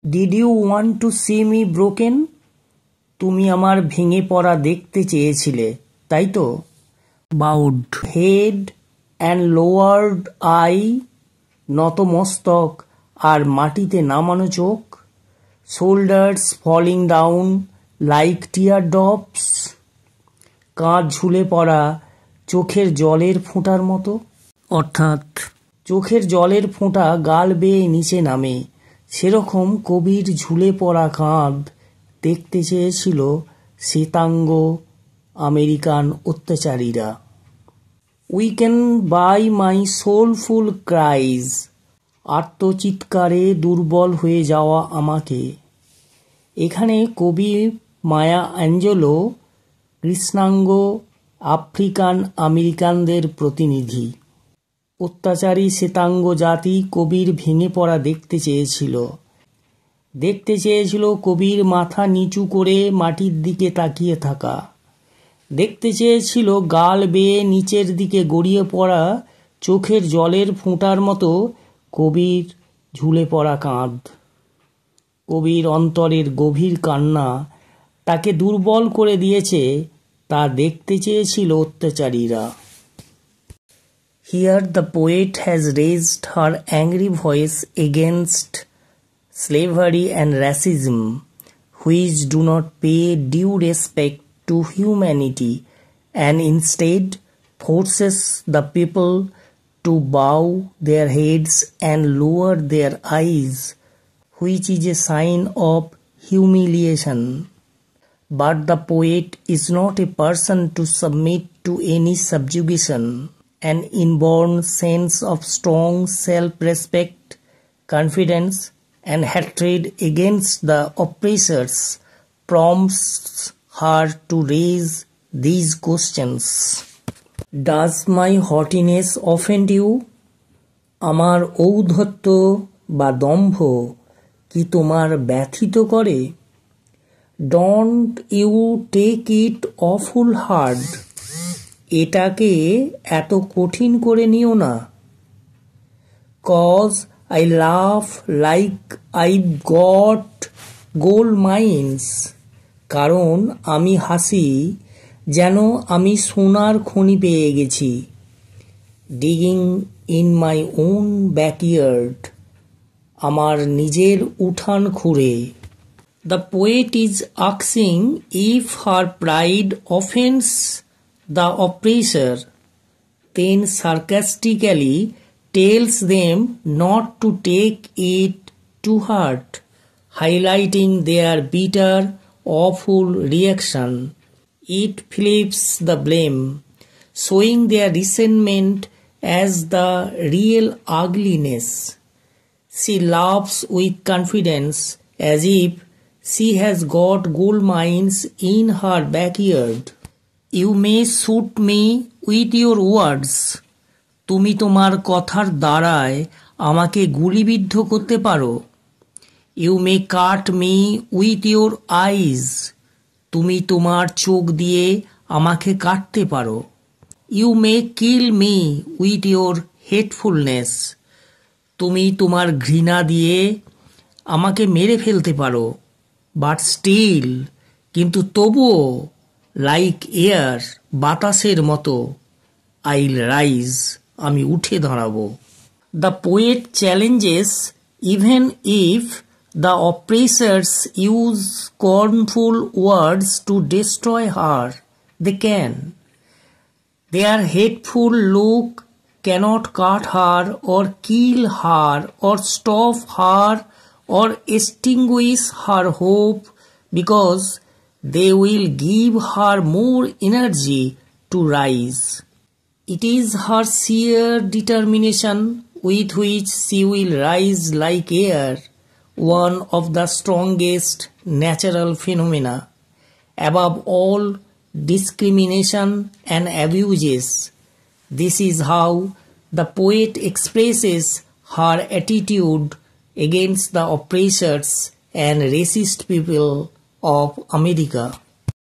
Did you want to see me broken? তুমি আমার ভেঙে পড়া দেখতে চেয়েছিলে, তাই তো? Bowed head and lowered eye, নতমস্তক আর মাটিতে নামানো চোখ, shoulders falling down like teardrops, কাঁধ ঝুলে পড়া চোখের জলের ফোঁটার মতো। অর্থাৎ চোখের জলের ফোঁটা গাল বেয়ে নিচে নামে, সেরকম কবির ঝুলে পড়া কাঁধ দেখতে চেয়েছিল শ্বেতাঙ্গ আমেরিকান অত্যাচারীরা। Weaken by my soulful cries, আত্মচিৎকারে দুর্বল হয়ে যাওয়া আমাকে। এখানে কবি মায়া অ্যাঞ্জেলো কৃষ্ণাঙ্গ আফ্রিকান আমেরিকানদের প্রতিনিধি। অত্যাচারী শ্বেতাঙ্গ জাতি কবির ভেঙে পড়া দেখতে চেয়েছিল কবির মাথা নিচু করে মাটির দিকে তাকিয়ে থাকা, দেখতে চেয়েছিল গাল বেয়ে নিচের দিকে গড়িয়ে পড়া চোখের জলের ফোঁটার মতো কবির ঝুলে পড়া কাঁধ। কবির অন্তরের গভীর কান্না তাকে দুর্বল করে দিয়েছে, তা দেখতে চেয়েছিল অত্যাচারীরা। Here the poet has raised her angry voice against slavery and racism, which do not pay due respect to humanity and instead forces the people to bow their heads and lower their eyes, which is a sign of humiliation. But the poet is not a person to submit to any subjugation. An inborn sense of strong self-respect, confidence, and hatred against the oppressors prompts her to raise these questions. Does my haughtiness offend you? আমার ঔদ্ধত্য বা দম্ভ কি তোমার ব্যথিত করে? Don't you take it awful hard. এটাকে এত কঠিন করে নিও না। Cause I laugh like I've got gold mines. কারণ আমি হাসি যেন আমি সোনার খনি পেয়ে গেছি। Digging in my own backyard. আমার নিজের উঠান খুঁড়ে। The poet is asking if her pride offends the oppressor, then sarcastically tells them not to take it to heart, highlighting their bitter, awful reaction. It flips the blame, showing their resentment as the real ugliness. She laughs with confidence as if she has got gold mines in her backyard. You may shoot me with your words. তুমি তোমার কথার দ্বারায় আমাকে গুলিবিদ্ধ করতে পারো। You may cut me with your eyes. তুমি তোমার চোখ দিয়ে আমাকে কাটতে পারো। You may kill me with your hatefulness. তুমি তোমার ঘৃণা দিয়ে আমাকে মেরে ফেলতে পারো। But still, কিন্তু তবুও, like air, বাতাসের মতো, I'll rise, আমি উঠে দাঁড়াবো। The poet challenges even if the oppressors use scornful words to destroy her, they can. Their hateful look cannot cut her or kill her or stop her or extinguish her hope, because they will give her more energy to rise. It is her sheer determination with which she will rise like air, one of the strongest natural phenomena, above all discrimination and abuses. This is how the poet expresses her attitude against the oppressors and racist people of America.